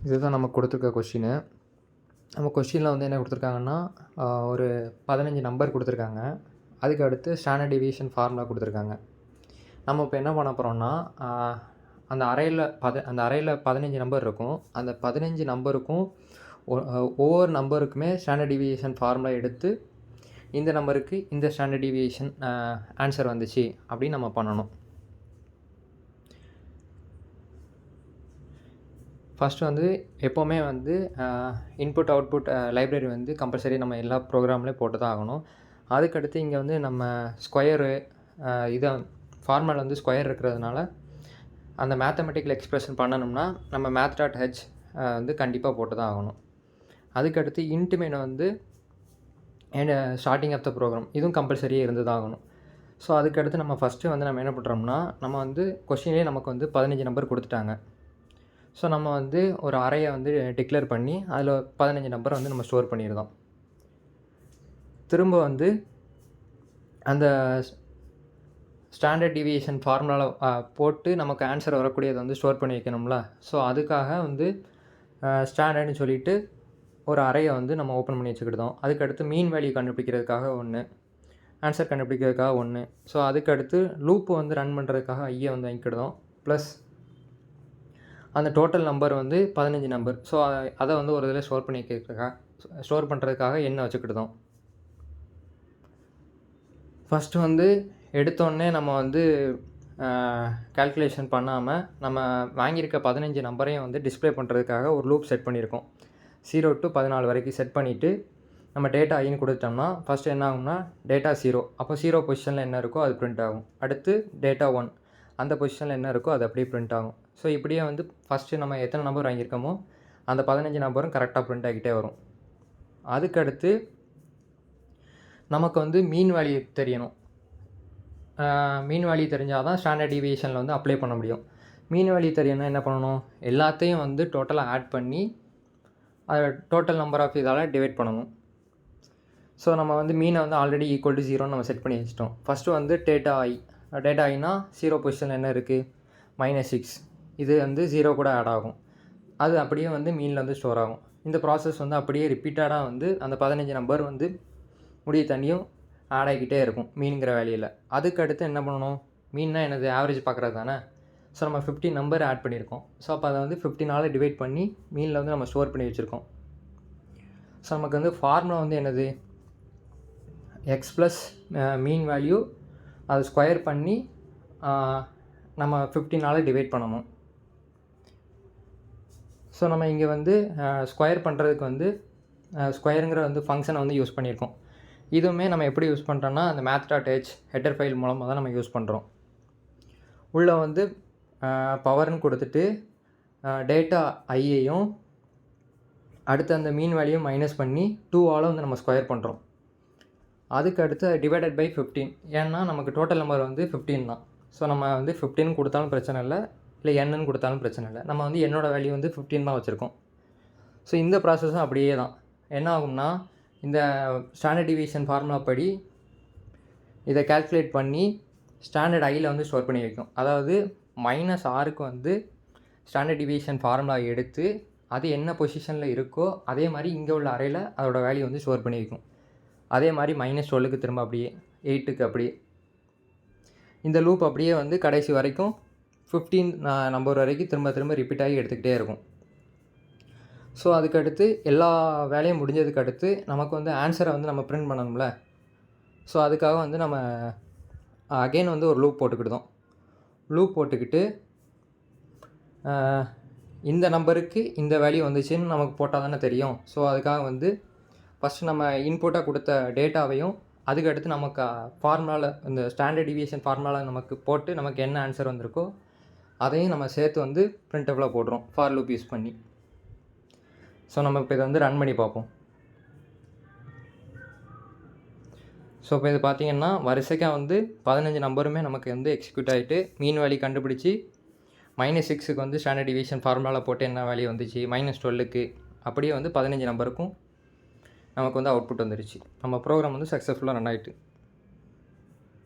இதுதான் நமக்கு கொடுத்துருக்க கொஸ்டினு. நம்ம கொஸ்டினில் வந்து என்ன கொடுத்துருக்காங்கன்னா, ஒரு 15 நம்பர் கொடுத்துருக்காங்க. அதுக்கு அடுத்து ஸ்டாண்டர்ட் டீவியேஷன் ஃபார்முலா கொடுத்துருக்காங்க. நம்ம இப்போ என்ன பண்ண போகிறோம்னா, அந்த அறையில் 15 நம்பர் இருக்கும். அந்த 15 நம்பருக்கும் ஒவ்வொரு நம்பருக்குமே ஸ்டாண்டர்ட் டீவியேஷன் ஃபார்முலா எடுத்து, இந்த நம்பருக்கு இந்த ஸ்டாண்டர்ட் டீவியேஷன் ஆன்சர் வந்துச்சு அப்படின்னு நம்ம பண்ணணும். ஃபஸ்ட்டு வந்து எப்போவுமே வந்து இன்புட் அவுட்புட் லைப்ரரி வந்து கம்பல்சரி நம்ம எல்லா ப்ரோக்ராம்லேயும் போட்டு தான் ஆகணும். அதுக்கடுத்து இங்கே வந்து நம்ம ஸ்கொயரு இதை ஃபார்முலா வந்து ஸ்கொயர் இருக்கிறதுனால அந்த மேத்தமெட்டிக்கல் எக்ஸ்ப்ரெஷன் பண்ணணும்னா நம்ம math.h வந்து கண்டிப்பாக போட்டு தான் ஆகணும். அதுக்கடுத்து இன்ட் மெனு வந்து ஸ்டார்டிங் ஆஃப் த ப்ரோக்ராம் இதுவும் கம்பல்சரியாக இருந்து தான் ஆகணும். ஸோ அதுக்கடுத்து நம்ம ஃபஸ்ட்டு வந்து நம்ம என்ன பண்ணுறோம்னா, நம்ம வந்து கொஸ்டின்லேயே நமக்கு வந்து 15 நம்பர் கொடுத்துட்டாங்க. ஸோ நம்ம வந்து ஒரு அறையை வந்து டிக்ளேர் பண்ணி அதில் 15 நம்பரை வந்து நம்ம ஸ்டோர் பண்ணியிருந்தோம். திரும்ப வந்து அந்த ஸ்டாண்டர்ட் டீவியேஷன் ஃபார்முலாவில் போட்டு நமக்கு ஆன்சர் வரக்கூடியதை வந்து ஸ்டோர் பண்ணி வைக்கணும்ல. ஸோ அதுக்காக வந்து ஸ்டாண்டர்ட்னு சொல்லிவிட்டு ஒரு அறையை வந்து நம்ம ஓப்பன் பண்ணி வச்சுக்கிட்டோம். அதுக்கடுத்து மீன் வேல்யூ கண்டுபிடிக்கிறதுக்காக ஒன்று, ஆன்சர் கண்டுபிடிக்கிறதுக்காக ஒன்று. ஸோ அதுக்கடுத்து லூப்பு வந்து ரன் பண்ணுறதுக்காக ஐயை வந்து வாங்கிக்கிட்டோம். ப்ளஸ் அந்த டோட்டல் நம்பர் வந்து 15 நம்பர். ஸோ அதை வந்து ஒரு இதில் ஸ்டோர் பண்ணுறதுக்காக என்ன வச்சுக்கிட்டோம். ஃபஸ்ட்டு வந்து எடுத்தோடனே நம்ம வந்து கால்குலேஷன் பண்ணாமல் நம்ம வாங்கியிருக்க 15 நம்பரையும் வந்து டிஸ்பிளே பண்ணுறதுக்காக ஒரு லூப் செட் பண்ணியிருக்கோம். 0 to 14 வரைக்கும் செட் பண்ணிவிட்டு நம்ம டேட்டா ஐன்னு கொடுத்தோம்னா ஃபஸ்ட்டு என்ன ஆகும்னா டேட்டா 0. அப்போ 0 பொசிஷனில் என்ன இருக்கோ அது பிரிண்ட் ஆகும். அடுத்து டேட்டா 1 அந்த பொசிஷனில் என்ன இருக்கோ அது அப்படியே பிரிண்ட் ஆகும். ஸோ இப்படியே வந்து ஃபஸ்ட்டு நம்ம எத்தனை நம்பர் வாங்கியிருக்கோமோ அந்த 15 நம்பரும் கரெக்டாக பிரிண்ட் ஆகிட்டே வரும். அதுக்கடுத்து நமக்கு வந்து மீன் வேல்யூ தெரியணும். மீன் வேல்யூ தெரிஞ்சால் தான் ஸ்டாண்டர்ட் டீவியேஷனில் வந்து அப்ளை பண்ண முடியும். மீன் வேல்யூ தெரியணும்னா என்ன பண்ணணும், எல்லாத்தையும் வந்து டோட்டலாக ஆட் பண்ணி அதை டோட்டல் நம்பர் ஆஃப் இதால் டிவைட் பண்ணணும். ஸோ நம்ம வந்து மீனை வந்து ஆல்ரெடி ஈக்குவல் டு 0ன்னு நம்ம செட் பண்ணி வச்சிட்டோம். ஃபஸ்ட்டு வந்து டேட்டா ஐனா 0 பொசிஷனில் என்ன இருக்குது -6. இது வந்து 0 கூட ஆட் ஆகும். அது அப்படியே வந்து மீனில் வந்து ஸ்டோர் ஆகும். இந்த ப்ராசஸ் வந்து அப்படியே ரிப்பீட்டடாக வந்து அந்த 15 நம்பர் வந்து முடிய தண்ணியும் ஆட் ஆகிக்கிட்டே இருக்கும் மீனுங்கிற வேல்யூவில். அதுக்கடுத்து என்ன பண்ணணும், மீன்னா என்னது ஆவரேஜ் பார்க்குறது தானே. ஸோ நம்ம 15 நம்பர் ஆட் பண்ணியிருக்கோம். ஸோ அப்போ அதை வந்து 15ஆல் டிவைட் பண்ணி மீனில் வந்து நம்ம ஸ்டோர் பண்ணி வச்சுருக்கோம். ஸோ நமக்கு வந்து ஃபார்முலா வந்து என்னது, x ப்ளஸ் மீன் வேல்யூ அதை ஸ்கொயர் பண்ணி நம்ம 15ஆல் டிவைட் பண்ணணும். ஸோ நம்ம இங்கே வந்து ஸ்கொயர் பண்ணுறதுக்கு வந்து ஸ்கொயருங்கிற வந்து ஃபங்க்ஷனை வந்து யூஸ் பண்ணியிருக்கோம். இதுவுமே நம்ம எப்படி யூஸ் பண்ணுறோன்னா அந்த math.h ஹெட்டர் ஃபைல் மூலமாக தான் நம்ம யூஸ் பண்ணுறோம். உள்ளே வந்து பவர்னு கொடுத்துட்டு டேட்டா ஐயையும் அடுத்து அந்த மீன் வேல்யூயும் மைனஸ் பண்ணி 2ஆல் வந்து நம்ம ஸ்கொயர் பண்ணுறோம். அதுக்கு அடுத்து டிவைடட் பை 15. ஏன்னா நமக்கு டோட்டல் நம்பர் வந்து 15 தான். ஸோ நம்ம வந்து 15 கொடுத்தாலும் பிரச்சனை இல்லை என்னன்னு கொடுத்தாலும் பிரச்சனை இல்லை. நம்ம வந்து என்னோடய வேல்யூ வந்து 15 தான் வச்சுருக்கோம். ஸோ இந்த ப்ராசஸும் அப்படியே தான். என்ன ஆகும்னா இந்த ஸ்டாண்டர்ட் டீவியேஷன் ஃபார்முலா படி இதை கால்குலேட் பண்ணி ஸ்டாண்டர்ட் ஐயில் வந்து ஸ்டோர் பண்ணி வைக்கும். அதாவது -6க்கு வந்து ஸ்டாண்டர்ட் டீவியேஷன் ஃபார்முலா எடுத்து அது என்ன பொசிஷனில் இருக்கோ அதே மாதிரி இங்கே உள்ள அறையில் அதோட வேல்யூ வந்து ஸ்டோர் பண்ணி வைக்கும். அதே மாதிரி -12க்கு திரும்ப அப்படியே 8க்கு அப்படியே இந்த லூப் அப்படியே வந்து கடைசி வரைக்கும் 15 நம்பர் வரைக்கும் திரும்ப ரிப்பீட் ஆகி எடுத்துக்கிட்டே இருக்கும். ஸோ அதுக்கடுத்து எல்லா வேலையும் முடிஞ்சதுக்கு அடுத்து நமக்கு வந்து ஆன்சரை வந்து நம்ம பிரிண்ட் பண்ணணும்ல. ஸோ அதுக்காக வந்து நம்ம அகெயின் வந்து ஒரு லூப் போட்டுக்கிட்டோம். லூப் போட்டுக்கிட்டு இந்த நம்பருக்கு இந்த வேல்யூ வந்துச்சுன்னு நமக்கு போட்டால் தானே தெரியும். ஸோ அதுக்காக வந்து ஃபஸ்ட்டு நம்ம இன்புட்டாக கொடுத்த டேட்டாவையும் அதுக்கடுத்து நமக்கு ஃபார்முலாவில் இந்த ஸ்டாண்டர்ட் டீவியேஷன் ஃபார்முலாவில் நமக்கு போட்டு நமக்கு என்ன ஆன்சர் வந்திருக்கோ அதையும் நம்ம சேர்த்து வந்து பிரிண்டபிளாக போடுறோம் ஃபார் லூப் யூஸ் பண்ணி. ஸோ நம்ம இப்போ இதை வந்து ரன் பண்ணி பார்ப்போம். ஸோ இப்போ இது பார்த்திங்கன்னா வரிசைக்காக வந்து 15 நம்பருமே நமக்கு வந்து எக்ஸிக்யூட் ஆகிட்டு மீன் வேல்யூ கண்டுபிடிச்சி -6க்கு வந்து ஸ்டாண்டர்ட் டீவியேஷன் ஃபார்முலாவில் போட்டு என்ன வேல்யூ வந்துச்சு, -12க்கு அப்படியே வந்து 15 நம்பருக்கும் நமக்கு வந்து அவுட்புட் வந்துருச்சு. நம்ம ப்ரோக்ராம் வந்து சக்ஸஸ்ஃபுல்லாக ரன் ஆகிட்டு.